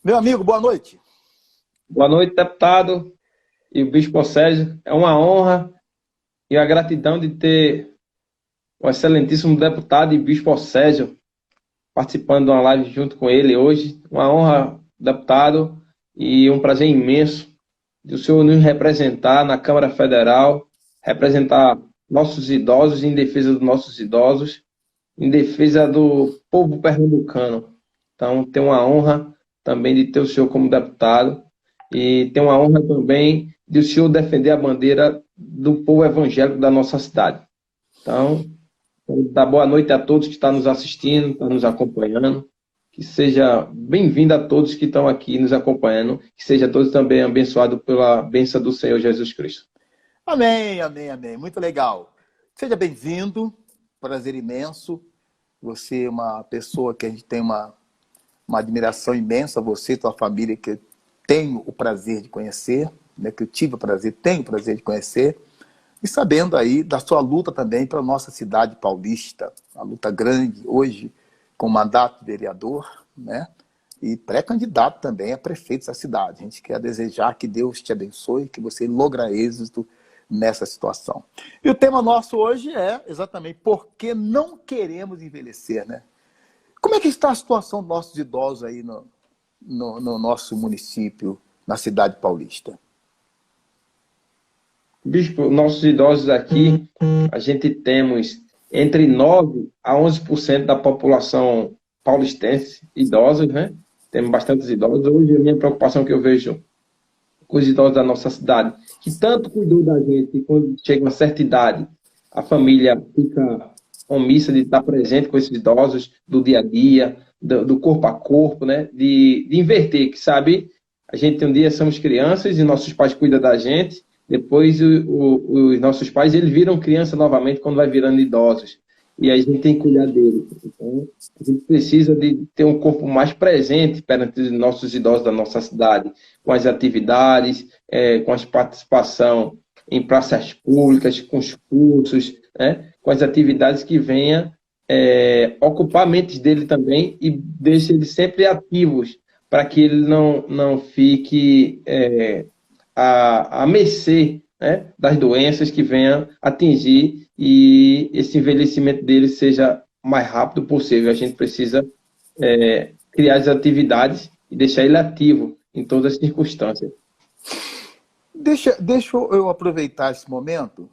Meu amigo, boa noite. Boa noite, deputado e o Bispo Sérgio. É uma honra e a gratidão de ter o excelentíssimo deputado e Bispo Sérgio participando de uma live junto com ele hoje. Uma honra, deputado, e um prazer imenso de o senhor nos representar na Câmara Federal, representar nossos idosos, em defesa dos nossos idosos, em defesa do povo pernambucano. Então, tenho uma honra também de ter o senhor como deputado e tenho uma honra também de o senhor defender a bandeira do povo evangélico da nossa cidade. Então, quero dar boa noite a todos que estão nos assistindo, estão nos acompanhando. Que seja bem-vindo a todos que estão aqui nos acompanhando. Que seja todos também abençoados pela bênção do Senhor Jesus Cristo. Amém, amém, amém. Muito legal. Seja bem-vindo. Prazer imenso. Você é uma pessoa que a gente tem uma admiração imensa, você e tua família, que eu tenho o prazer de conhecer, né, que eu tive o prazer, tenho o prazer de conhecer, e sabendo aí da sua luta também para a nossa cidade paulista, uma luta grande hoje, com mandato de vereador, né? E pré-candidato também a prefeito da cidade. A gente quer desejar que Deus te abençoe, que você logre êxito nessa situação. E o tema nosso hoje é exatamente por que não queremos envelhecer, né? Como é que está a situação dos nossos idosos aí no nosso município, na cidade paulista? Bispo, nossos idosos aqui, a gente temos entre 9 a 11% da população paulistense idosos, né? Temos bastantes idosos. Hoje, a minha preocupação que eu vejo com os idosos da nossa cidade, que tanto cuidou da gente, e quando chega uma certa idade, a família fica omissa de estar presente com esses idosos do dia a dia, do corpo a corpo, né? De inverter, que sabe, a gente um dia somos crianças e nossos pais cuidam da gente, depois os nossos pais eles viram criança novamente quando vai virando idosos. E aí a gente tem que cuidar deles. Então, a gente precisa de ter um corpo mais presente perante os nossos idosos da nossa cidade, com as atividades, com a participação em praças públicas, com os cursos, né, com as atividades que venham ocupar a mente dele também e deixe ele sempre ativos, para que ele não fique à mercê, né, das doenças que venham atingir e esse envelhecimento dele seja o mais rápido possível. A gente precisa criar as atividades e deixar ele ativo em todas as circunstâncias. Deixa eu aproveitar esse momento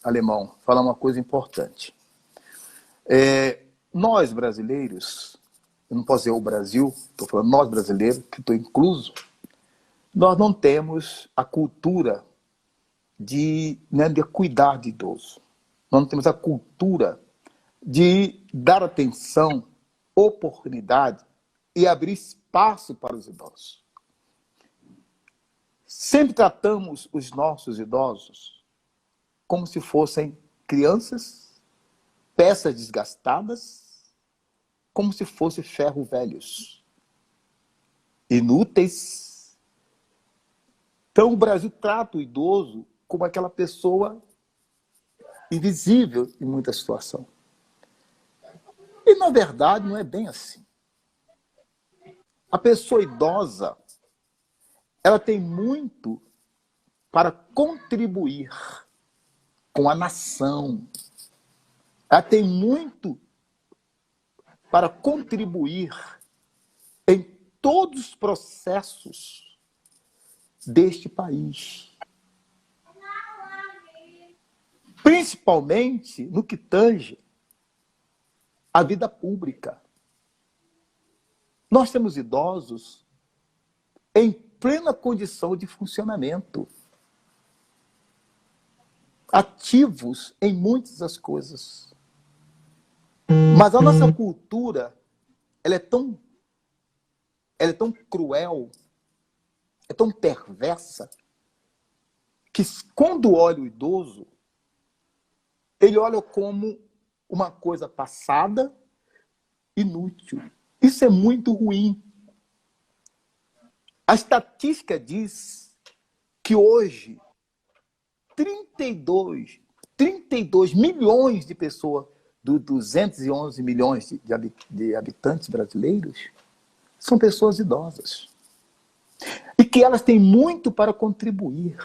Alemão, falar uma coisa importante. Nós, brasileiros, eu não posso dizer o Brasil, estou falando nós, brasileiros, que estou incluso, nós não temos a cultura né, de cuidar de idoso. Nós não temos a cultura de dar atenção, oportunidade e abrir espaço para os idosos. Sempre tratamos os nossos idosos como se fossem crianças, peças desgastadas, como se fossem ferro velhos, inúteis. Então o Brasil trata o idoso como aquela pessoa invisível em muita situação. E na verdade não é bem assim. A pessoa idosa, ela tem muito para contribuir com a nação. Ela tem muito para contribuir em todos os processos deste país. Principalmente no que tange à vida pública. Nós temos idosos em plena condição de funcionamento, ativos em muitas das coisas. Mas a nossa cultura, ela é tão cruel, é tão perversa, que quando olha o idoso, ele olha como uma coisa passada, inútil. Isso é muito ruim. A estatística diz que hoje 32 milhões de pessoas, dos 211 milhões de habitantes brasileiros, são pessoas idosas. E que elas têm muito para contribuir.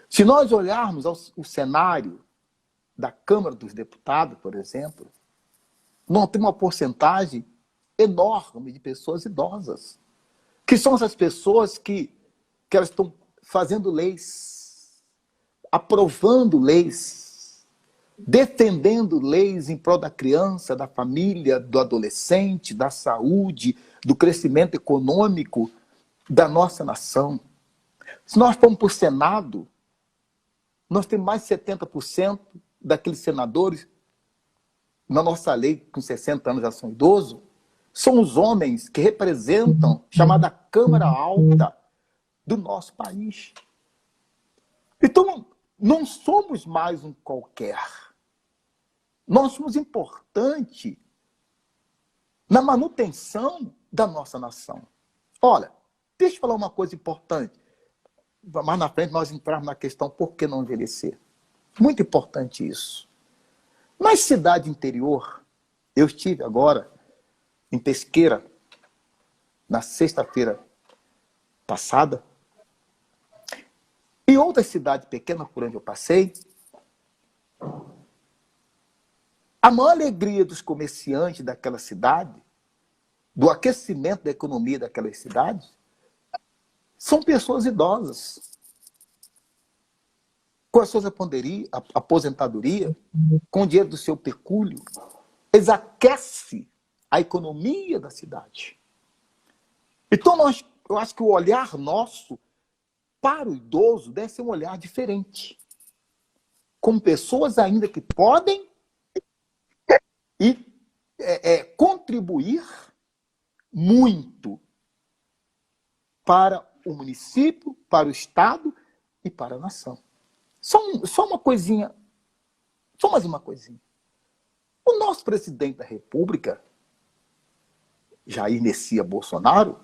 Se nós olharmos o cenário da Câmara dos Deputados, por exemplo, nós temos uma porcentagem enorme de pessoas idosas. Que são essas pessoas que elas estão fazendo leis, aprovando leis, defendendo leis em prol da criança, da família, do adolescente, da saúde, do crescimento econômico da nossa nação. Se nós formos para o Senado, nós temos mais de 70% daqueles senadores, na nossa lei, com 60 anos já são idosos, são os homens que representam a chamada Câmara Alta do nosso país. Então, não somos mais um qualquer. Nós somos importantes na manutenção da nossa nação. Olha, deixa eu falar uma coisa importante. Mais na frente nós entrarmos na questão por que não envelhecer. Muito importante isso. Na cidade interior, eu estive agora em Pesqueira, na sexta-feira passada, e outras cidades pequenas por onde eu passei, a maior alegria dos comerciantes daquela cidade, do aquecimento da economia daquelas cidades, são pessoas idosas, com as suas aposentadoria, com o dinheiro do seu pecúlio. Eles aquecem a economia da cidade. Então, eu acho que o olhar nosso para o idoso deve ser um olhar diferente. Como pessoas ainda que podem contribuir muito para o município, para o Estado e para a nação. Só uma coisinha, só mais uma coisinha. O nosso presidente da República, Jair Messias Bolsonaro,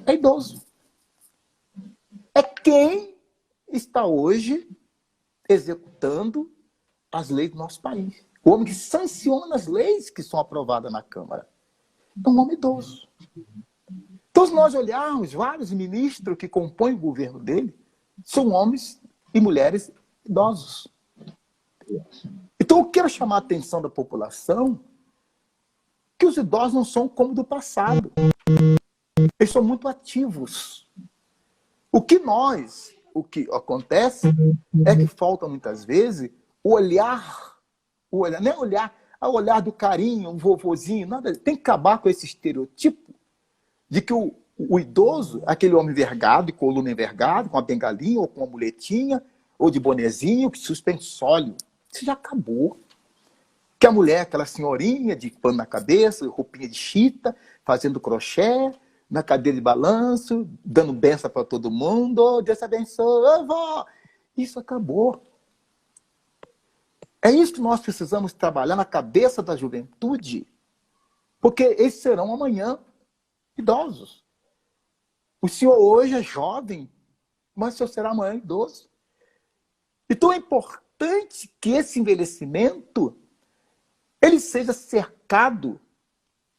é idoso. É quem está hoje executando as leis do nosso país. O homem que sanciona as leis que são aprovadas na Câmara. É um homem idoso. Então, se nós olharmos vários ministros que compõem o governo dele, são homens e mulheres idosos. Então, eu quero chamar a atenção da população que os idosos não são como do passado. Eles são muito ativos. O que acontece é que falta muitas vezes o olhar, não é olhar do carinho, um vovozinho, nada. Tem que acabar com esse estereotipo de que o idoso, aquele homem envergado, de coluna envergada, com uma bengalinha ou com uma muletinha, ou de bonezinho, que suspensório. Isso já acabou. Que a mulher, aquela senhorinha de pano na cabeça, roupinha de chita, fazendo crochê, na cadeira de balanço, dando benção para todo mundo. Oh, Deus abençoe, oh, vó. Isso acabou. É isso que nós precisamos trabalhar na cabeça da juventude, porque eles serão amanhã idosos. O senhor hoje é jovem, mas o senhor será amanhã idoso. Então é importante que esse envelhecimento ele seja cercado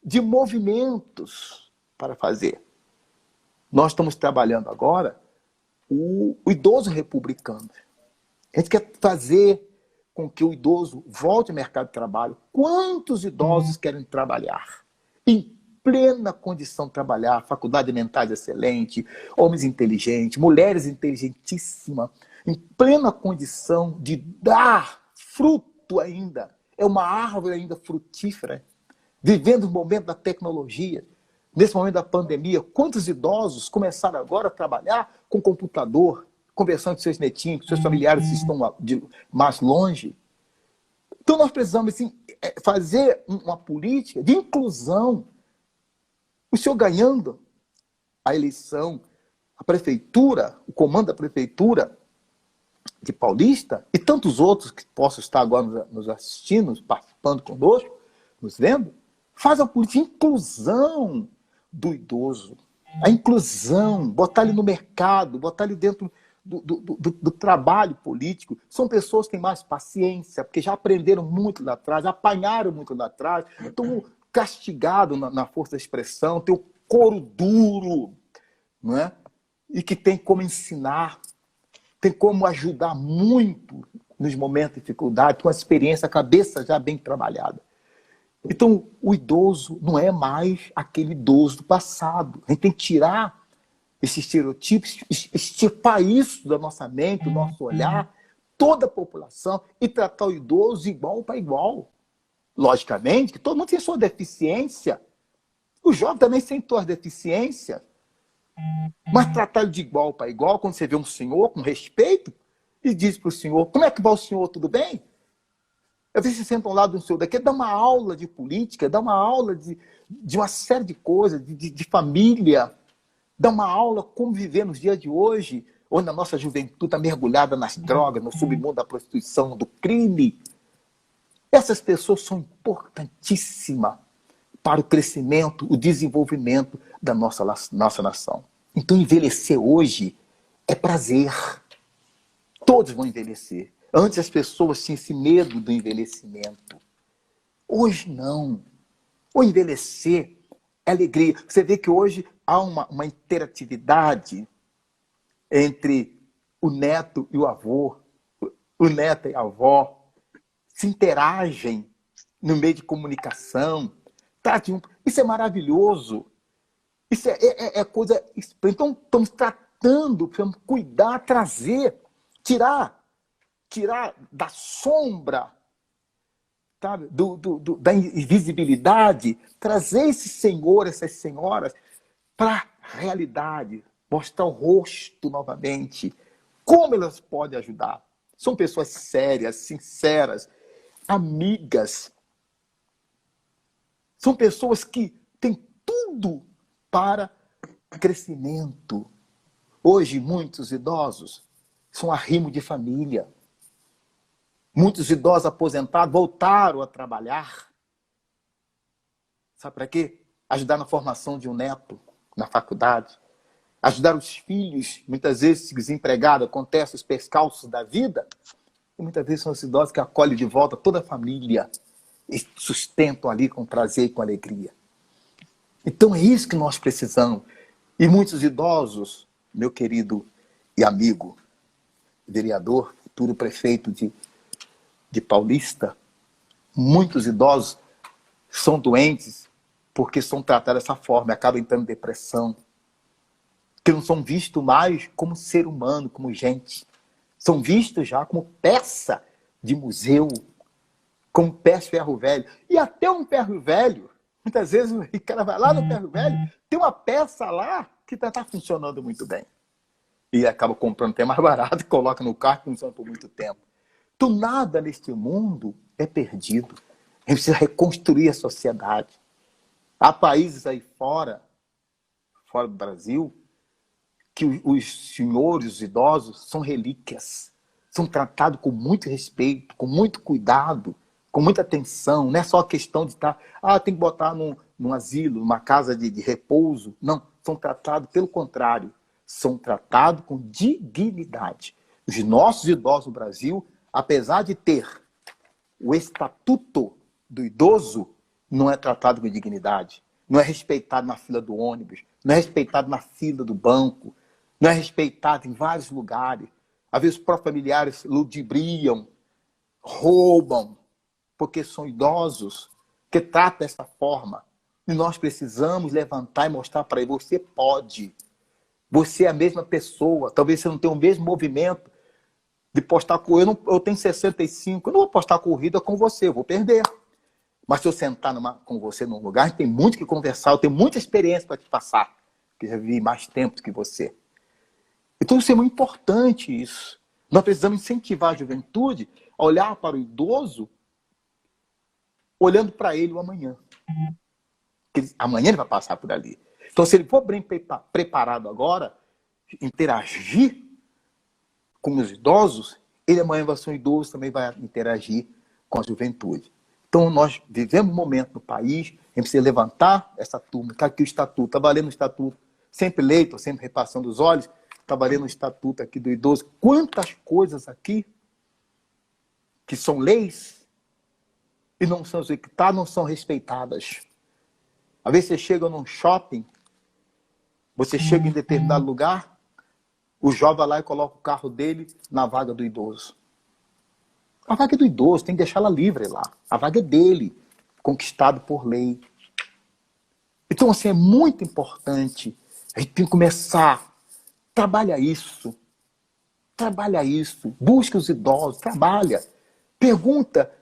de movimentos para fazer. Nós estamos trabalhando agora o idoso republicano. A gente quer fazer com que o idoso volte ao mercado de trabalho. Quantos idosos querem trabalhar? Em plena condição de trabalhar, faculdade mental excelente, homens inteligentes, mulheres inteligentíssimas, em plena condição de dar fruto ainda. É uma árvore ainda frutífera, vivendo o momento da tecnologia. Nesse momento da pandemia, quantos idosos começaram agora a trabalhar com computador, conversando com seus netinhos, com seus familiares que estão mais longe? Então nós precisamos assim, fazer uma política de inclusão. O senhor ganhando a eleição, a prefeitura, o comando da prefeitura de Paulista, e tantos outros que possam estar agora nos assistindo, participando conosco, nos vendo, faz a política de inclusão do idoso. A inclusão, botar ele no mercado, botar ele dentro do trabalho político. São pessoas que têm mais paciência, porque já aprenderam muito lá atrás, apanharam muito lá atrás. Então, castigado na força da expressão, tem o couro duro, não é? E que tem como ensinar, tem como ajudar muito nos momentos de dificuldade, com a experiência, a cabeça já bem trabalhada. Então, o idoso não é mais aquele idoso do passado. A gente tem que tirar esse estereotipo, extirpar isso da nossa mente, do nosso olhar, toda a população, e tratar o idoso igual para igual. Logicamente, que todo mundo tem sua deficiência. O jovem também tem suas deficiências. Mas tratar ele de igual para igual, quando você vê um senhor com respeito, e diz para o senhor, como é que vai o senhor, tudo bem? Às vezes você senta ao lado do senhor daqui, dá uma aula de política, dá uma aula de uma série de coisas, de família, dá uma aula como viver nos dias de hoje, onde a nossa juventude está mergulhada nas drogas, no submundo da prostituição, do crime. Essas pessoas são importantíssimas para o crescimento, o desenvolvimento da nossa nação. Então, envelhecer hoje é prazer. Todos vão envelhecer. Antes as pessoas tinham esse medo do envelhecimento. Hoje não. O envelhecer é alegria. Você vê que hoje há uma interatividade entre o neto e o avô, o neto e a avó, se interagem no meio de comunicação. Isso é maravilhoso. Isso é coisa... Então, estamos tratando, precisamos cuidar, trazer, tirar da sombra, sabe? Da invisibilidade, trazer esse senhor, essas senhoras, para a realidade, mostrar o rosto novamente, como elas podem ajudar. São pessoas sérias, sinceras, amigas. São pessoas que têm tudo para crescimento. Hoje, muitos idosos são arrimo de família. Muitos idosos aposentados voltaram a trabalhar. Sabe para quê? Ajudar na formação de um neto na faculdade. Ajudar os filhos, muitas vezes desempregados, acontece os percalços da vida. E muitas vezes são os idosos que acolhem de volta toda a família e sustentam ali com prazer e com alegria. Então é isso que nós precisamos. E muitos idosos, meu querido e amigo, vereador, futuro prefeito de Paulista, muitos idosos são doentes porque são tratados dessa forma, acabam entrando em depressão, que não são vistos mais como ser humano, como gente. São vistos já como peça de museu, como peça de ferro velho. E até um ferro velho, muitas vezes o cara vai lá no ferro velho, tem uma peça lá que está funcionando muito bem. E acaba comprando até mais barato, coloca no carro e funciona por muito tempo. Então nada neste mundo é perdido. A gente precisa reconstruir a sociedade. Há países aí fora do Brasil, que os senhores, os idosos, são relíquias. São tratados com muito respeito, com muito cuidado, com muita atenção. Não é só a questão de estar, tem que botar num asilo, numa casa de repouso. Não, são tratados pelo contrário. São tratados com dignidade. Os nossos idosos no Brasil, apesar de ter o estatuto do idoso, não é tratado com dignidade. Não é respeitado na fila do ônibus, não é respeitado na fila do banco, não é respeitado em vários lugares. Às vezes os próprios familiares ludibriam, roubam, porque são idosos, que tratam dessa forma. E nós precisamos levantar e mostrar para ele, você pode. Você é a mesma pessoa. Talvez você não tenha o mesmo movimento de postar corrida. Eu tenho 65, eu não vou postar corrida com você, eu vou perder. Mas se eu sentar com você num lugar, a gente tem muito que conversar, eu tenho muita experiência para te passar, porque já vivi mais tempo que você. Então isso é muito importante isso. Nós precisamos incentivar a juventude a olhar para o idoso, olhando para ele o amanhã. Porque amanhã ele vai passar por ali. Então se ele for bem preparado agora, interagir com os idosos, ele amanhã vai ser um idoso, também vai interagir com a juventude. Então, nós vivemos um momento no país, a gente precisa levantar essa turma, está aqui o estatuto, está valendo o estatuto, sempre leito, sempre repassando os olhos, está valendo o estatuto aqui do idoso. Quantas coisas aqui que são leis e não são executadas, não são respeitadas. Às vezes você chega num shopping, você chega em determinado lugar, o jovem vai lá e coloca o carro dele na vaga do idoso. A vaga é do idoso, tem que deixar ela livre lá. A vaga é dele, conquistado por lei. Então, assim, é muito importante. A gente tem que começar. Trabalha isso. Trabalha isso. Busca os idosos. Trabalha. Pergunta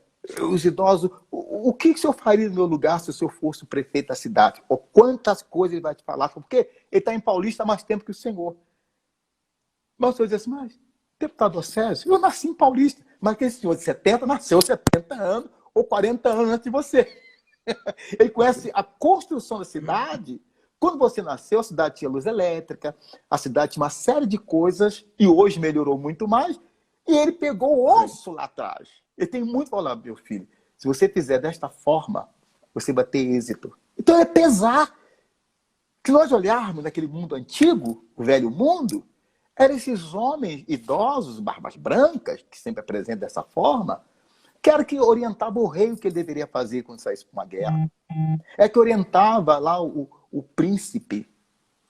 os idosos o que o senhor faria no meu lugar se o senhor fosse o prefeito da cidade? Ou quantas coisas ele vai te falar. Porque ele está em Paulista há mais tempo que o senhor. Mas o senhor diz assim, mas, deputado Océsio, eu nasci em Paulista. Mas aquele senhor de 70 nasceu 70 anos ou 40 anos antes de você. Ele conhece a construção da cidade. Quando você nasceu, a cidade tinha luz elétrica, a cidade tinha uma série de coisas, e hoje melhorou muito mais, e ele pegou o osso lá atrás. Ele tem muito para falar, meu filho, se você fizer desta forma, você vai ter êxito. Então é pesar. Se nós olharmos naquele mundo antigo, o velho mundo, eram esses homens idosos, barbas brancas, que sempre apresentam dessa forma, que era que orientava o rei o que ele deveria fazer quando saísse para uma guerra. É que orientava lá o príncipe,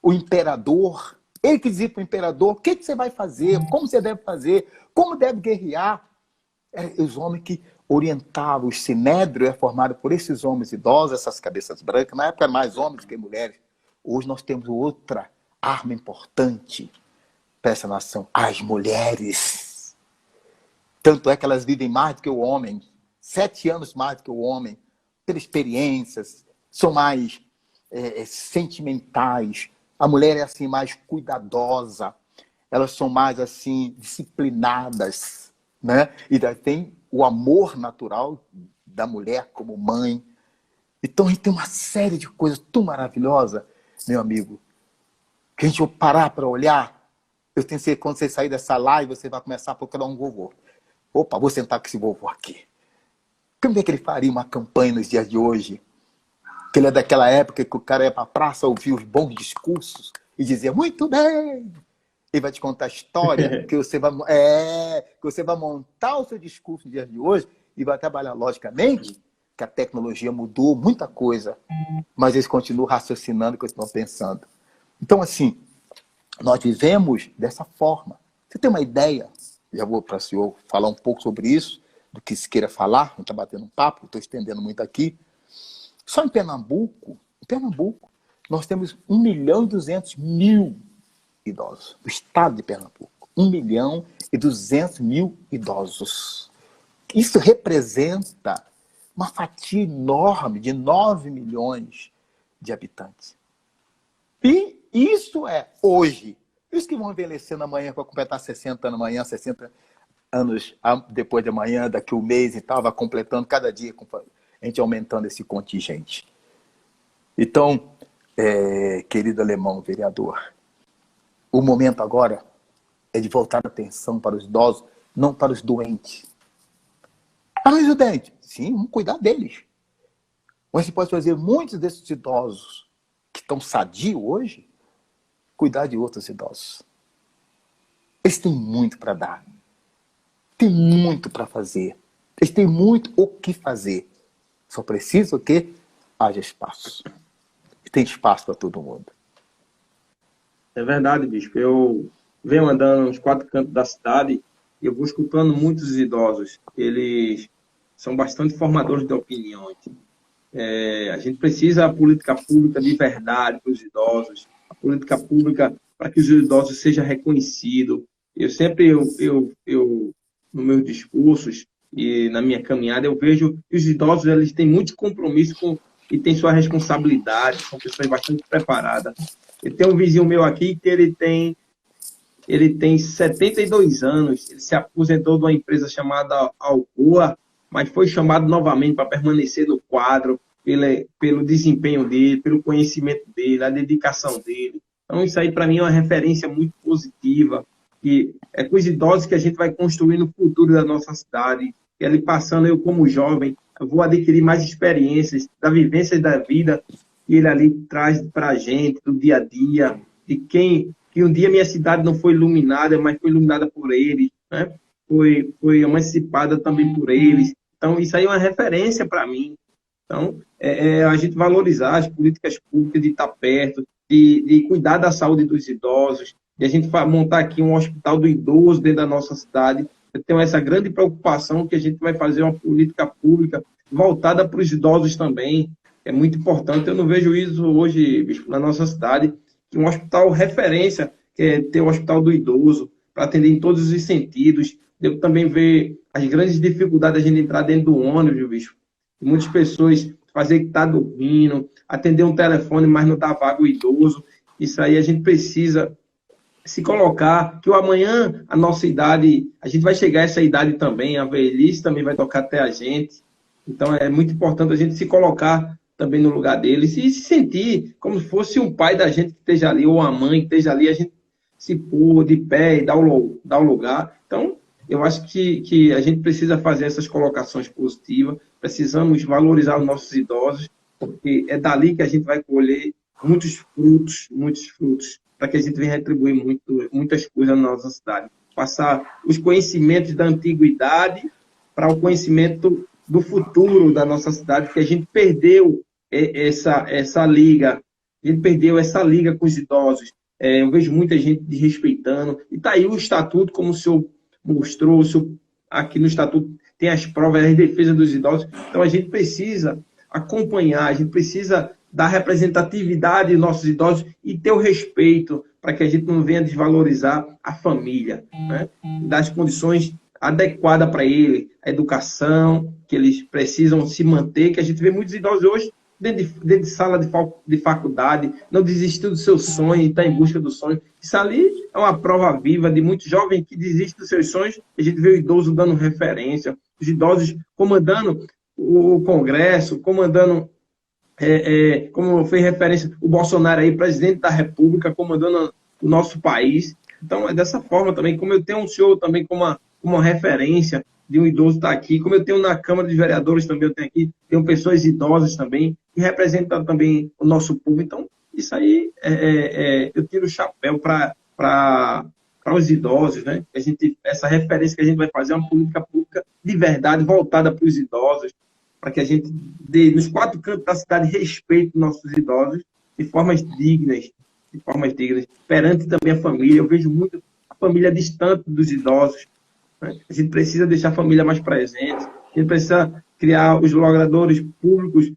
o imperador. Ele que dizia para o imperador o que você vai fazer, como você deve fazer, como deve guerrear. Eram os homens que orientavam. O sinédrio é formado por esses homens idosos, essas cabeças brancas. Na época, mais homens que mulheres. Hoje nós temos outra arma importante para essa nação, as mulheres. Tanto é que elas vivem mais do que o homem, 7 anos mais do que o homem, ter experiências, são mais sentimentais. A mulher é assim mais cuidadosa, elas são mais assim disciplinadas, né? E daí tem o amor natural da mulher como mãe. Então a gente tem uma série de coisas tão maravilhosas, meu amigo, que a gente vai parar para olhar. Eu tenho certeza que quando você sair dessa live, você vai começar a procurar um vovô. Opa, vou sentar com esse vovô aqui. Como é que ele faria uma campanha nos dias de hoje? Que ele é daquela época que o cara ia para a praça ouvir os bons discursos e dizia, muito bem! Ele vai te contar a história que você vai montar o seu discurso nos dias de hoje e vai trabalhar logicamente que a tecnologia mudou muita coisa, mas eles continuam raciocinando e continuam pensando. Então, assim, nós vivemos dessa forma. Você tem uma ideia? Já vou para o senhor falar um pouco sobre isso, do que se queira falar, não está batendo um papo, estou estendendo muito aqui. Só em Pernambuco, nós temos 1.200.000 idosos. O estado de Pernambuco, 1.200.000 idosos. Isso representa uma fatia enorme de 9 milhões de habitantes. E isso é hoje. Os que vão envelhecer na manhã, para completar 60 anos amanhã, 60 anos depois de amanhã, daqui um mês e tal, vai completando cada dia, a gente aumentando esse contingente. Então, querido alemão vereador, o momento agora é de voltar a atenção para os idosos, não para os doentes. Mas os doentes, sim, vamos cuidar deles. Mas você pode fazer muitos desses idosos que estão sadios hoje, cuidar de outros idosos. Eles têm muito para dar. Tem muito para fazer. Eles têm muito o que fazer. Só precisa que haja espaço. E tem espaço para todo mundo. É verdade, bispo. Eu venho andando nos 4 cantos da cidade e eu vou escutando muitos idosos. Eles são bastante formadores de opiniões. A gente precisa da política pública de verdade para os idosos, a política pública para que os idosos sejam reconhecidos. Eu sempre, nos meus discursos e na minha caminhada, eu vejo que os idosos eles têm muito compromisso e têm sua responsabilidade, são pessoas bastante preparadas. Eu tenho um vizinho meu aqui que ele tem 72 anos, ele se aposentou de uma empresa chamada Alcoa, mas foi chamado novamente para permanecer no quadro, pelo desempenho dele, pelo conhecimento dele, a dedicação dele. Então, isso aí, para mim, é uma referência muito positiva, que é com os idosos que a gente vai construir o futuro da nossa cidade. E ali passando, eu como jovem, eu vou adquirir mais experiências da vivência da vida que ele ali traz para a gente, do dia a dia, de que um dia minha cidade não foi iluminada, mas foi iluminada por eles, né? Foi emancipada também por eles. Então, isso aí é uma referência para mim. Então, a gente valorizar as políticas públicas, de estar perto, de cuidar da saúde dos idosos, de a gente montar aqui um hospital do idoso dentro da nossa cidade. Eu tenho essa grande preocupação que a gente vai fazer uma política pública voltada para os idosos também. É muito importante. Eu não vejo isso hoje, bispo, na nossa cidade, que um hospital referência, que é ter o hospital do idoso, para atender em todos os sentidos. Eu também vejo as grandes dificuldades da gente entrar dentro do ônibus, bispo. Muitas pessoas fazer que está dormindo, atender um telefone, mas não dá vaga o idoso. Isso aí a gente precisa se colocar, que o amanhã, a nossa idade, a gente vai chegar a essa idade também, a velhice também vai tocar até a gente. Então é muito importante a gente se colocar também no lugar deles e se sentir como se fosse um pai da gente que esteja ali, ou uma mãe que esteja ali, a gente se pôr de pé e dar o lugar. Então, eu acho que a gente precisa fazer essas colocações positivas, precisamos valorizar os nossos idosos, porque é dali que a gente vai colher muitos frutos, para que a gente venha retribuir muitas coisas na nossa cidade. Passar os conhecimentos da antiguidade para o conhecimento do futuro da nossa cidade, que a gente perdeu essa liga, a gente perdeu essa liga com os idosos. Eu vejo muita gente desrespeitando, e está aí o estatuto, como o senhor mostrou, aqui no estatuto tem as provas, as defesas dos idosos, então a gente precisa acompanhar, a gente precisa dar representatividade aos nossos idosos e ter o respeito para que a gente não venha desvalorizar a família, né? Dar as condições adequadas para ele, a educação que eles precisam se manter, que a gente vê muitos idosos hoje dentro de sala de faculdade, não desistiu do seu sonho e está em busca do sonho. Isso ali é uma prova viva de muitos jovens que desistem dos seus sonhos. A gente vê o idoso dando referência, os idosos comandando o Congresso, comandando, como fez referência o Bolsonaro aí, presidente da República, comandando o nosso país. Então, é dessa forma também, como eu tenho um senhor também como uma referência de um idoso estar aqui, como eu tenho na Câmara de Vereadores também, eu tenho aqui, tenho pessoas idosas também, que representam também o nosso povo. Então, isso aí, eu tiro o chapéu para os idosos, né? Essa referência que a gente vai fazer é uma política pública de verdade, voltada para os idosos, para que a gente dê, nos quatro cantos da cidade, respeite nossos idosos de formas dignas, perante também a família. Eu vejo muito a família distante dos idosos, né? A gente precisa deixar a família mais presente, a gente precisa criar os logradouros públicos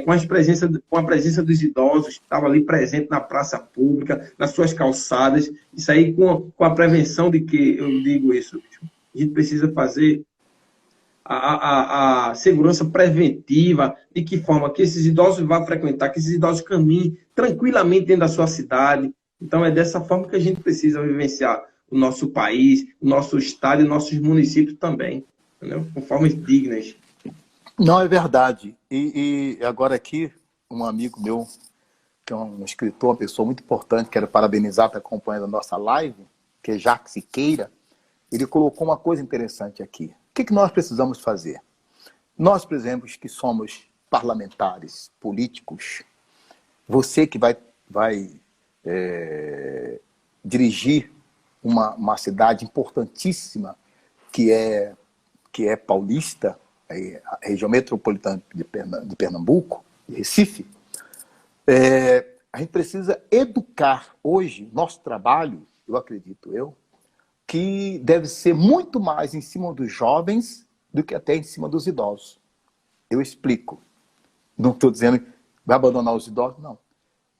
com a presença dos idosos, que estavam ali presente na praça pública, nas suas calçadas. Isso aí com a prevenção de que eu digo isso. A gente precisa fazer a segurança preventiva, de que forma que esses idosos vão frequentar, que esses idosos caminhem tranquilamente dentro da sua cidade. Então, é dessa forma que a gente precisa vivenciar o nosso país, o nosso estado e nossos municípios também, entendeu? Com formas dignas. Não, é verdade. E agora aqui, um amigo meu, que é um escritor, uma pessoa muito importante, quero parabenizar, está acompanhando a nossa live, que é Jacques Siqueira, ele colocou uma coisa interessante aqui. O que nós precisamos fazer? Nós, por exemplo, que somos parlamentares, políticos, você que vai dirigir uma cidade importantíssima que é paulista, a região metropolitana de Pernambuco, de Recife, a gente precisa educar hoje, nosso trabalho, eu acredito que deve ser muito mais em cima dos jovens do que até em cima dos idosos. Eu explico. Não estou dizendo que vai abandonar os idosos, não.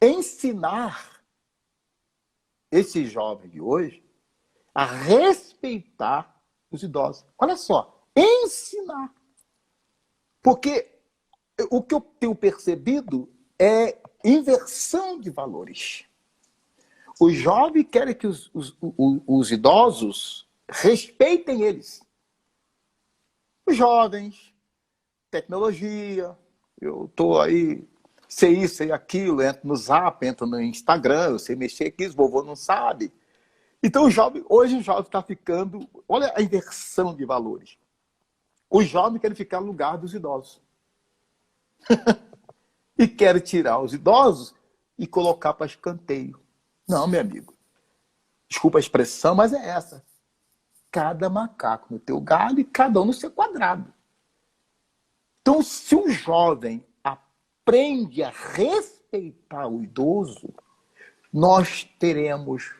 Ensinar esses jovens de hoje a respeitar os idosos. Olha só, ensinar. Porque o que eu tenho percebido é inversão de valores. Os jovens querem que os idosos respeitem eles. Os jovens, tecnologia, eu estou aí, sei isso, sei aquilo, entro no Zap, entro no Instagram, eu sei mexer aqui, o vovô não sabe. Então hoje o jovem está ficando, olha a inversão de valores. Os jovens querem ficar no lugar dos idosos. E querem tirar os idosos e colocar para escanteio. Não, meu amigo. Desculpa a expressão, mas é essa. Cada macaco no teu galho e cada um no seu quadrado. Então, se o jovem aprende a respeitar o idoso, nós teremos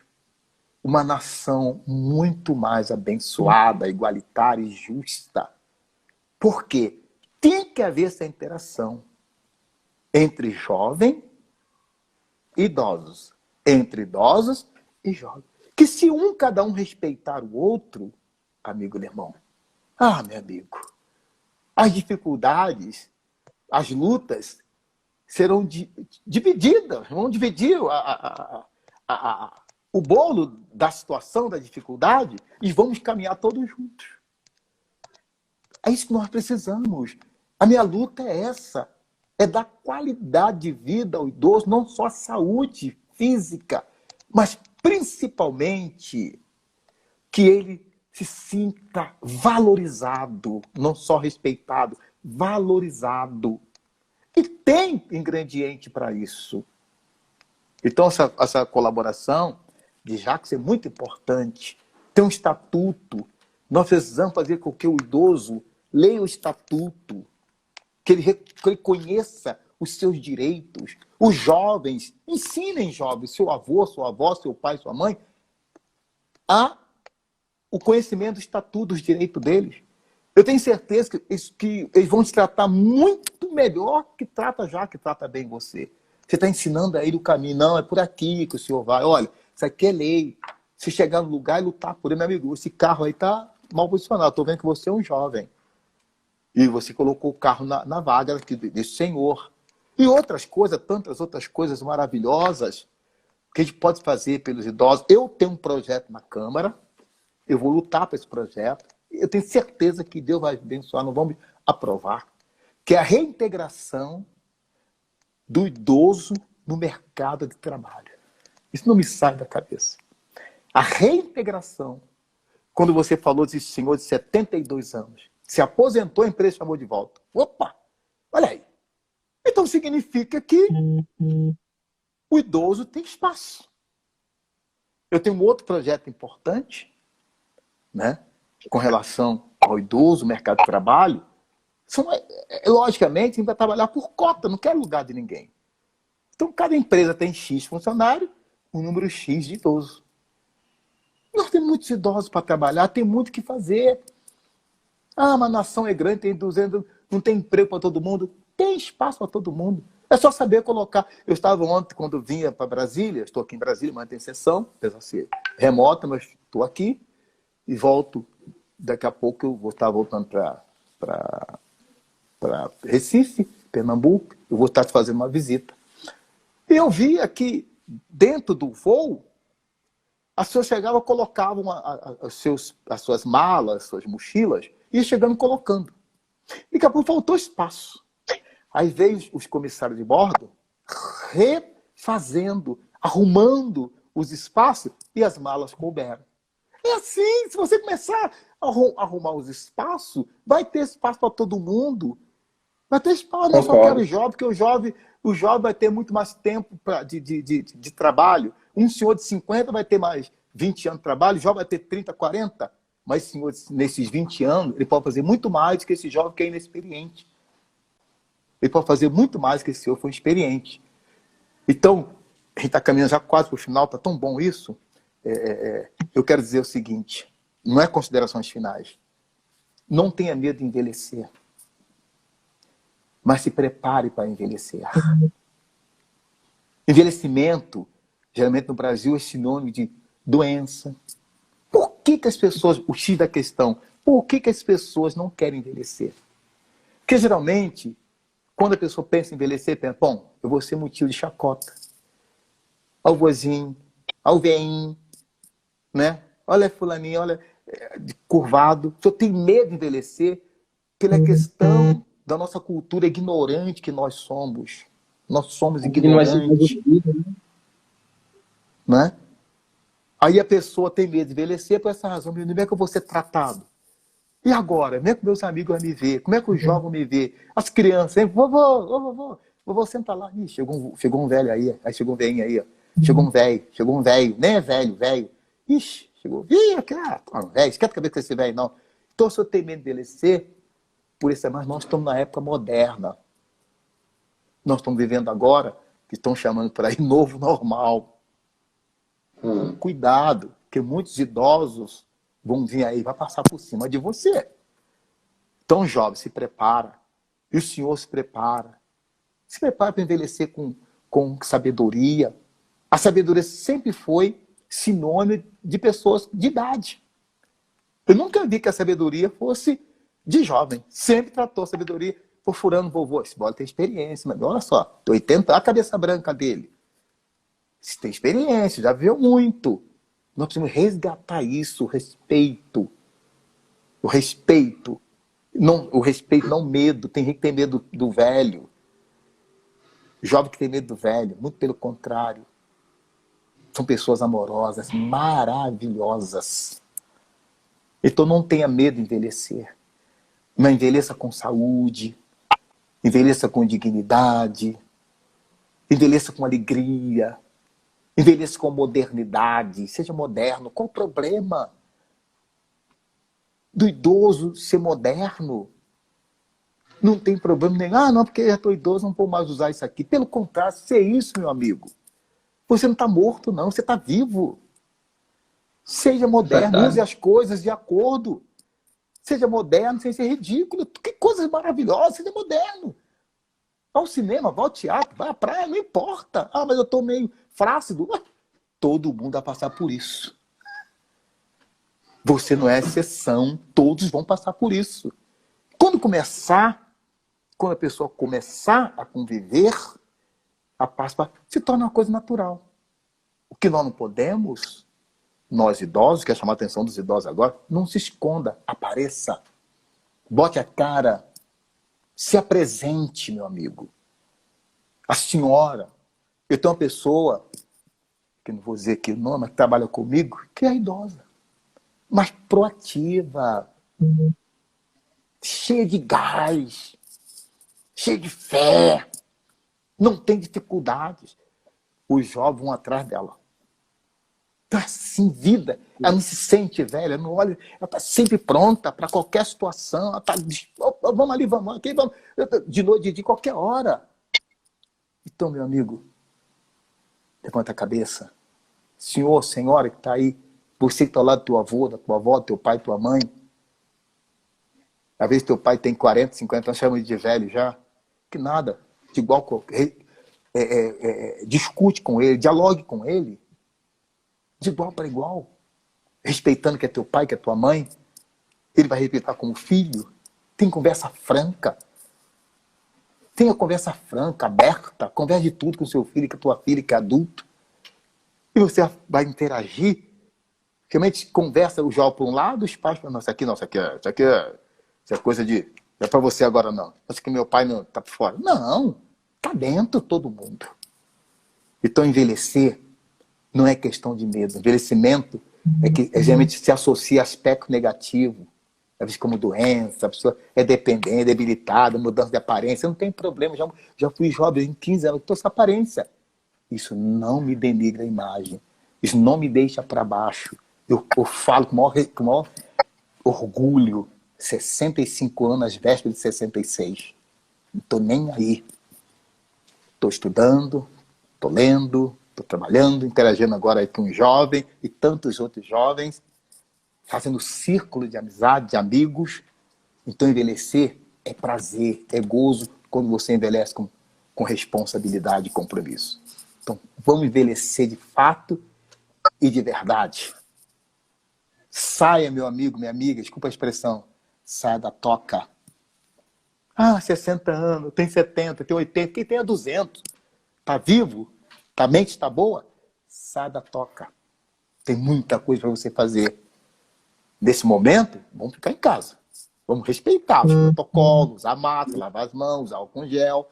uma nação muito mais abençoada, igualitária e justa. Por quê? Tem que haver essa interação entre jovem e idosos, entre idosos e jovens. Que se cada um respeitar o outro, amigo e irmão, meu amigo, as dificuldades, as lutas serão divididas, vão dividir o bolo da situação, da dificuldade, e vamos caminhar todos juntos. É isso que nós precisamos. A minha luta é essa, é dar qualidade de vida ao idoso, não só a saúde física, mas principalmente que ele se sinta valorizado, não só respeitado, valorizado. E tem ingrediente para isso. Então, essa colaboração de Jacques é muito importante. Tem um estatuto. Nós precisamos fazer com que o idoso leia o estatuto, que ele conheça os seus direitos. Os jovens, ensinem jovens, seu avô, sua avó, seu pai, sua mãe, o conhecimento do estatuto, dos direitos deles. Eu tenho certeza que eles vão te tratar muito melhor que trata Jacques, que trata bem você. Você está ensinando a ele o caminho. Não, é por aqui que o senhor vai. Olha, isso aqui é lei. Se chegar no lugar e lutar por ele, meu amigo, esse carro aí está mal posicionado. Estou vendo que você é um jovem. E você colocou o carro na vaga desse senhor. E outras coisas, tantas outras coisas maravilhosas que a gente pode fazer pelos idosos. Eu tenho um projeto na Câmara. Eu vou lutar para esse projeto. Eu tenho certeza que Deus vai abençoar, nós vamos aprovar, que é a reintegração do idoso no mercado de trabalho. Isso não me sai da cabeça. A reintegração, quando você falou desse senhor de 72 anos, se aposentou, a empresa chamou de volta. Opa, olha aí. Então significa que o idoso tem espaço. Eu tenho um outro projeto importante, né, com relação ao idoso, mercado de trabalho. Logicamente, a gente vai trabalhar por cota, não quer lugar de ninguém. Então, cada empresa tem X funcionário, um número X de idosos. Nós temos muitos idosos para trabalhar, tem muito o que fazer. Uma nação é grande, tem 200, não tem emprego para todo mundo. Tem espaço para todo mundo. É só saber colocar. Eu estava ontem, quando vinha para Brasília, estou aqui em Brasília, mas tem sessão, apesar de ser remota, mas estou aqui e volto. Daqui a pouco eu vou estar voltando para Recife, Pernambuco. Eu vou estar fazendo uma visita. E eu vi aqui, dentro do voo, as pessoas chegavam e colocavam as suas malas, suas mochilas, e ia chegando e colocando. E daqui a pouco faltou espaço. Aí veio os comissários de bordo refazendo, arrumando os espaços, e as malas couberam. É assim, se você começar a arrumar os espaços, vai ter espaço para todo mundo. Vai ter espaço, não só quero jovem, porque o jovem vai ter muito mais tempo de trabalho. Um senhor de 50 vai ter mais 20 anos de trabalho, o jovem vai ter 30, 40. Mas senhor, nesses 20 anos, ele pode fazer muito mais do que esse jovem que é inexperiente. Ele pode fazer muito mais do que esse senhor foi experiente. Então, a gente está caminhando já quase para o final, está tão bom isso. Eu quero dizer o seguinte, não é considerações finais. Não tenha medo de envelhecer. Mas se prepare para envelhecer. Envelhecimento, geralmente no Brasil, é sinônimo de doença. Por que as pessoas, o X da questão, por que as pessoas não querem envelhecer? Porque geralmente, quando a pessoa pensa em envelhecer, pensa, bom, eu vou ser motivo de chacota. Ao vozinho, ao veinho, né? Olha fulaninho, olha, curvado. Se eu tenho medo de envelhecer, pela questão da nossa cultura ignorante que nós somos. Nós somos ignorantes. Né? Aí a pessoa tem medo de envelhecer por essa razão. Como é que eu vou ser tratado? E agora? Como é que meus amigos vão me ver? Como é que os jovens vão me ver? As crianças, hein? Vovô, senta lá. Ih, chegou um velho aí. Aí chegou um velhinho aí. Ó. Chegou um velho. Nem é velho. Ixi, chegou. Ih, velho, esquenta a cabeça desse velho, não. Então, se eu tenho medo de envelhecer, por isso, mas nós estamos na época moderna. Nós estamos vivendo agora, que estão chamando por aí, novo normal. Cuidado, que muitos idosos vão vir aí, vai passar por cima de você. Então, jovem, se prepara. E o senhor se prepara. Se prepara para envelhecer com sabedoria. A sabedoria sempre foi sinônimo de pessoas de idade. Eu nunca vi que a sabedoria fosse de jovem. Sempre tratou a sabedoria por furando vovô. Esse bola tem experiência, mas olha só, tem 80, a cabeça branca dele. Você tem experiência, já viu muito. Nós precisamos resgatar isso, o respeito. O respeito. Não, o respeito, não o medo. Tem gente que tem medo do velho. Jovem que tem medo do velho. Muito pelo contrário. São pessoas amorosas, maravilhosas. Então não tenha medo de envelhecer. Mas envelheça com saúde. Envelheça com dignidade. Envelheça com alegria. Envelheça com modernidade. Seja moderno. Qual o problema do idoso ser moderno? Não tem problema nenhum. Ah, não, porque eu já estou idoso, não vou mais usar isso aqui. Pelo contrário, se é isso, meu amigo. Você não está morto, não. Você está vivo. Seja moderno. Verdade. Use as coisas de acordo. Seja moderno sem ser ridículo. Que coisa maravilhosa. Seja moderno. Vá ao cinema, vá ao teatro, vá à praia, não importa. Ah, mas eu estou meio flácido. Todo mundo vai passar por isso. Você não é exceção. Todos vão passar por isso. Quando a pessoa começar a conviver, a paz se torna uma coisa natural. O que nós não podemos, nós idosos, quer chamar a atenção dos idosos agora, não se esconda, apareça. Bote a cara. Se apresente, meu amigo. A senhora. Eu tenho uma pessoa, que não vou dizer aqui o nome, mas que trabalha comigo, que é idosa. Mas proativa. Cheia de gás. Cheia de fé. Não tem dificuldades. Os jovens vão atrás dela. Está assim, vida. Ela não se sente velha, não olha, ela está sempre pronta para qualquer situação. Ela está, vamos ali, vamos aqui, vamos. De noite, de qualquer hora. Então, meu amigo, levanta a cabeça. Senhor, senhora que está aí, você que está ao lado do teu avô, da tua avó, do teu pai, tua mãe. Às vezes teu pai tem 40, 50 anos, chama ele de velho já. Que nada. De igual, discute com ele, dialogue com ele. De igual para igual, respeitando que é teu pai, que é tua mãe, ele vai respeitar como filho. Tem conversa franca. Tenha conversa franca, aberta, converse de tudo com seu filho, com a tua filha, que é adulto. E você vai interagir. Realmente conversa o jovem para um lado, os pais para não, isso aqui é coisa de. Não é para você agora não. Acho que meu pai não está por fora. Não, está dentro todo mundo. Então envelhecer não é questão de medo. Envelhecimento é que geralmente se associa a aspecto negativo. Às vezes como doença, a pessoa é dependente, debilitada, mudança de aparência. Não tem problema. Já fui jovem em 15 anos, estou essa aparência. Isso não me denigra a imagem. Isso não me deixa para baixo. Eu falo com o maior orgulho. 65 anos, às vésperas de 66. Não estou nem aí. Estou estudando, estou lendo, estou trabalhando, interagindo agora aí com um jovem e tantos outros jovens, fazendo círculo de amizade, de amigos. Então envelhecer é prazer, é gozo quando você envelhece com responsabilidade e compromisso. Então vamos envelhecer de fato e de verdade. Saia, meu amigo, minha amiga, desculpa a expressão, saia da toca. Ah, 60 anos, tem 70, tem 80, quem tem é 200. Está vivo? A mente está boa? Sai da toca. Tem muita coisa para você fazer. Nesse momento, vamos ficar em casa. Vamos respeitar os protocolos, usar máscara, lavar as mãos, usar álcool gel.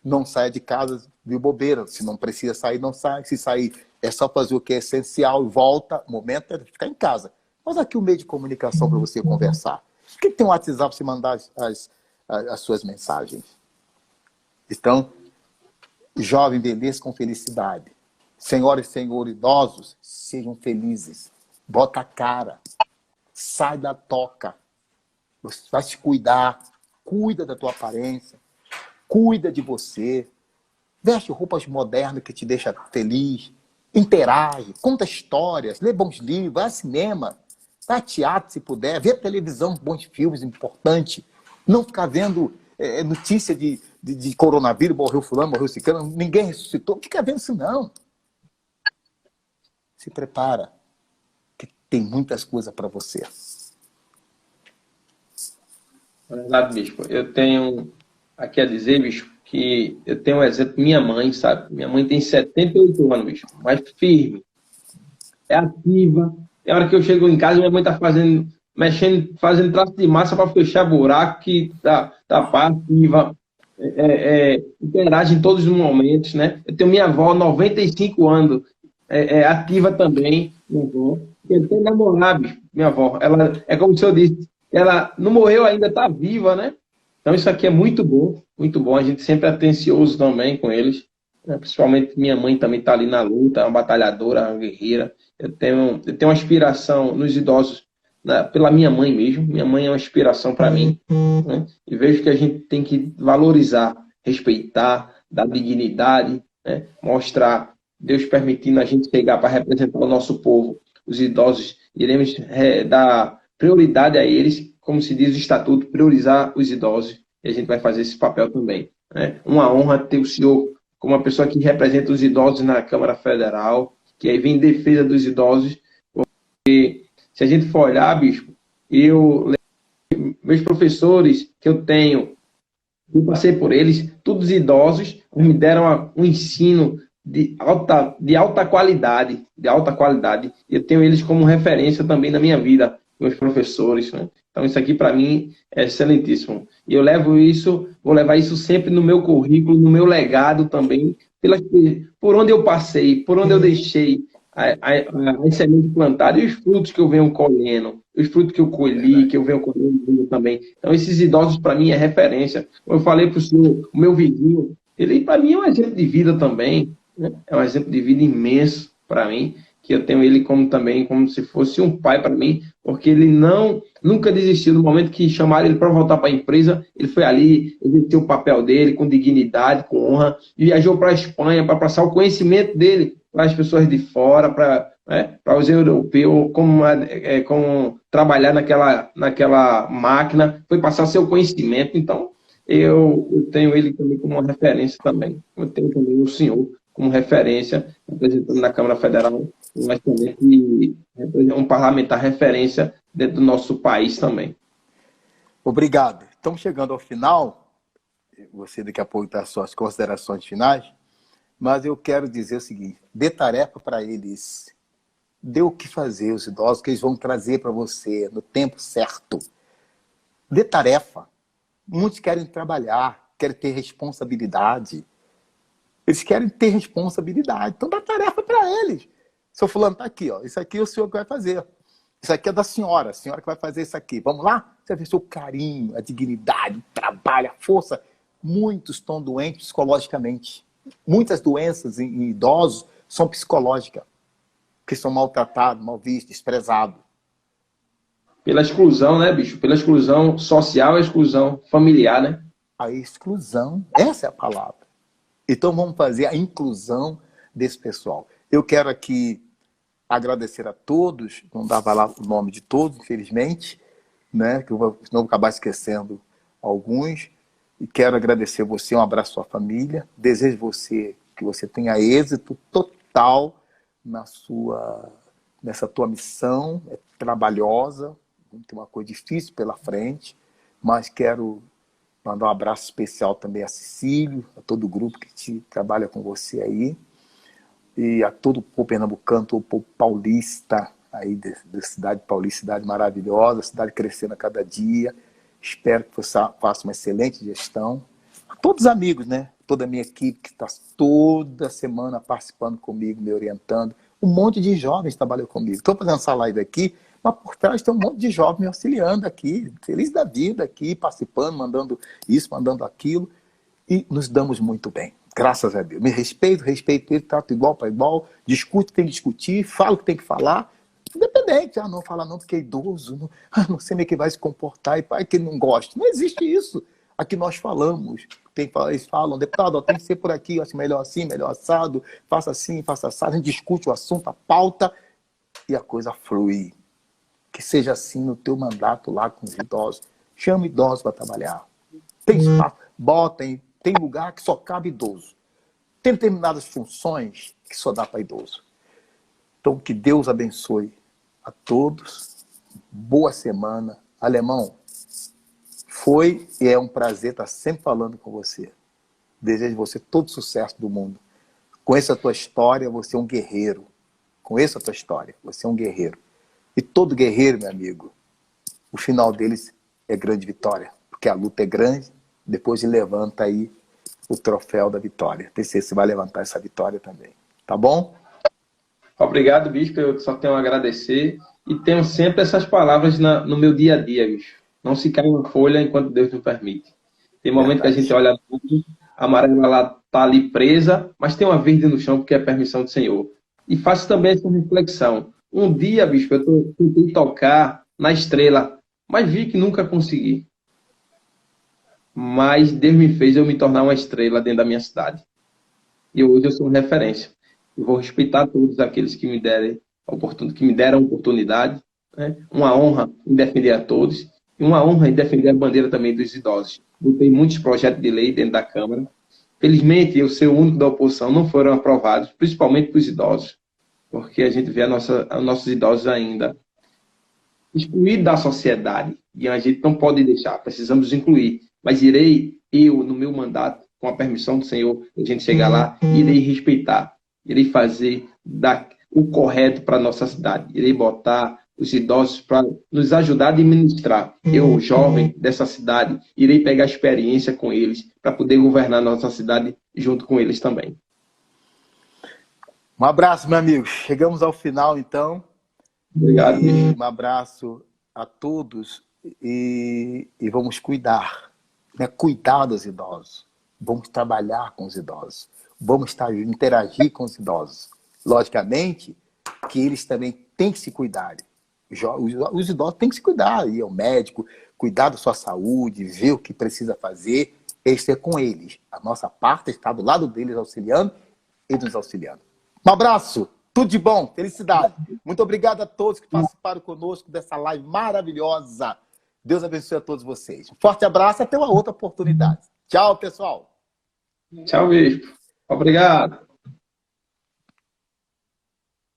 Não saia de casa de bobeira. Se não precisa sair, não sai. Se sair, é só fazer o que é essencial e volta. O momento é ficar em casa. Mas aqui o meio de comunicação para você conversar. Por que tem um WhatsApp para você mandar as suas mensagens? Então, jovem, envelheça com felicidade. Senhoras e senhores idosos, sejam felizes. Bota a cara. Sai da toca. Você vai se cuidar. cuida da tua aparência, cuida de você, veste roupas modernas que te deixam feliz, interage, conta histórias, lê bons livros, vai ao cinema, vai a teatro se puder, vê televisão, bons filmes importantes, não ficar vendo notícia de coronavírus, morreu fulano, morreu ciclano, ninguém ressuscitou, fica vendo isso não. Se prepara, que tem muitas coisas para você. É verdade, bispo. Eu tenho aqui a dizer, bispo, que eu tenho um exemplo, minha mãe, sabe? Minha mãe tem 78 anos, bispo, mas firme, é ativa. Tem hora que eu chego em casa, minha mãe tá mexendo, fazendo traço de massa para fechar buraco, que tá ativa, interage em todos os momentos, né? Eu tenho minha avó, 95 anos, ativa também, minha avó. Eu tenho namorar, bicho, minha avó. Ela, é como o senhor disse, ela não morreu ainda, tá viva, né? Então isso aqui é muito bom, muito bom. A gente sempre é atencioso também com eles, né? Principalmente minha mãe também está ali na luta, é uma batalhadora, uma guerreira. Eu tenho uma inspiração nos idosos, né, pela minha mãe mesmo. Minha mãe é uma inspiração para mim, né? E vejo que a gente tem que valorizar, respeitar, dar dignidade, né? Mostrar, Deus permitindo a gente chegar para representar o nosso povo, os idosos, iremos dar prioridade a eles, como se diz o estatuto, priorizar os idosos, e a gente vai fazer esse papel também, né? Uma honra ter o senhor como uma pessoa que representa os idosos na Câmara Federal, que aí vem em defesa dos idosos. Se a gente for olhar, bispo, meus professores que eu tenho, eu passei por eles, todos idosos, me deram um ensino de alta qualidade, de alta qualidade. Eu tenho eles como referência também na minha vida, meus professores, né? Então isso aqui para mim é excelentíssimo. E eu vou levar isso sempre no meu currículo, no meu legado também, por onde eu passei, por onde eu deixei a semente plantada e os frutos que eu venho colhendo, os frutos que eu colhi, que eu venho colhendo também. Então esses idosos para mim é referência. Como eu falei para o senhor, o meu vizinho, ele para mim é um exemplo de vida também, né? É um exemplo de vida imenso para mim, que eu tenho ele como também, como se fosse um pai para mim, porque ele nunca desistiu. No momento que chamaram ele para voltar para a empresa, ele foi ali, exerceu o papel dele com dignidade, com honra, e viajou para a Espanha para passar o conhecimento dele para as pessoas de fora, para os europeus, como trabalhar naquela máquina, foi passar seu conhecimento. Então, eu tenho ele também como uma referência também. Eu tenho também o senhor como referência, representando na Câmara Federal, mas também um parlamentar referência dentro do nosso país também. Obrigado. Estamos chegando ao final. Você daqui a pouco dá suas considerações finais, mas eu quero dizer o seguinte: dê tarefa para eles, dê o que fazer, os idosos, que eles vão trazer para você no tempo certo. Dê tarefa. Muitos querem trabalhar, querem ter responsabilidade. Eles querem ter responsabilidade. Então dá tarefa para eles. Seu fulano está aqui, ó. Isso aqui é o senhor que vai fazer. Isso aqui é da senhora, a senhora que vai fazer isso aqui. Vamos lá? Você vai ver o carinho, a dignidade, o trabalho, a força. Muitos estão doentes psicologicamente. Muitas doenças em idosos são psicológicas, que são maltratados, mal vistos, desprezados. Pela exclusão, né, bicho? Pela exclusão social e exclusão familiar, né? A exclusão, essa é a palavra. Então vamos fazer a inclusão desse pessoal. Eu quero aqui agradecer a todos, não dava lá o nome de todos, infelizmente, né? Que senão eu vou acabar esquecendo alguns. E quero agradecer você, um abraço à sua família. Desejo que você tenha êxito total nessa tua missão. É trabalhosa, tem uma coisa difícil pela frente, mas quero mandar um abraço especial também a Cecílio, a todo o grupo que trabalha com você aí, e a todo o povo pernambucano, todo o povo paulista, aí da cidade paulista, cidade maravilhosa, cidade crescendo a cada dia. Espero que você faça uma excelente gestão. A todos os amigos, né? Toda a minha equipe que está toda semana participando comigo, me orientando. Um monte de jovens trabalham comigo. Estou fazendo essa live aqui, mas por trás tem um monte de jovens me auxiliando aqui, feliz da vida aqui, participando, mandando isso, mandando aquilo. E nos damos muito bem, graças a Deus. Me respeito ele, trato igual para igual, discute, tem que discutir, falo o que tem que falar. Independente, não fala não porque é idoso, não sei nem que vai se comportar, e pai que não gosta. Não existe isso. Aqui nós falamos, eles falam, deputado, ó, tem que ser por aqui, eu acho melhor assim, melhor assado, faça assim, faça assado, a gente discute o assunto, a pauta, e a coisa flui. Que seja assim no teu mandato lá com os idosos. Chama idosos para trabalhar. Tem espaço, botem, tem lugar que só cabe idoso. Tem determinadas funções que só dá para idoso. Então, que Deus abençoe a todos. Boa semana. Alemão, foi e é um prazer estar sempre falando com você. Desejo você todo sucesso do mundo. Conheça a tua história, você é um guerreiro. Conheça a tua história, você é um guerreiro. E todo guerreiro, meu amigo, o final deles é grande vitória. Porque a luta é grande, depois ele levanta aí o troféu da vitória. Tem certeza que você vai levantar essa vitória também. Tá bom? Obrigado, bispo. Eu só tenho a agradecer. E tenho sempre essas palavras no meu dia a dia, bicho. Não se cai uma folha enquanto Deus não permite. Tem momento que a gente olha tudo, a amarela lá tá ali presa, mas tem uma verde no chão porque é a permissão do Senhor. E faço também essa reflexão. Um dia, bispo, eu tentei tocar na estrela, mas vi que nunca consegui. Mas Deus me fez eu me tornar uma estrela dentro da minha cidade. E hoje eu sou uma referência. Eu vou respeitar todos aqueles que me deram a oportunidade. Né? Uma honra em defender a todos. E uma honra em defender a bandeira também dos idosos. Botei muitos projetos de lei dentro da Câmara. Felizmente, eu ser o único da oposição não foram aprovados, principalmente para os idosos. Porque a gente vê os nossos idosos ainda excluídos da sociedade. E a gente não pode deixar, precisamos incluir. Mas eu, no meu mandato, com a permissão do Senhor, a gente chegar lá, irei respeitar, irei fazer o correto para a nossa cidade, irei botar os idosos para nos ajudar a administrar. Eu, jovem dessa cidade, irei pegar experiência com eles para poder governar a nossa cidade junto com eles também. Um abraço, meu amigo. Chegamos ao final, então. Obrigado. Um abraço a todos e vamos cuidar, né? Cuidar dos idosos. Vamos trabalhar com os idosos. Vamos interagir com os idosos. Logicamente que eles também têm que se cuidar. Os idosos têm que se cuidar. Ir ao médico, cuidar da sua saúde, ver o que precisa fazer. Isso é com eles. A nossa parte está do lado deles, auxiliando e nos auxiliando. Um abraço. Tudo de bom, felicidade. Muito obrigado a todos que participaram conosco dessa live maravilhosa. Deus abençoe a todos vocês. Um forte abraço, até uma outra oportunidade. Tchau, pessoal. Tchau, bispo. Obrigado.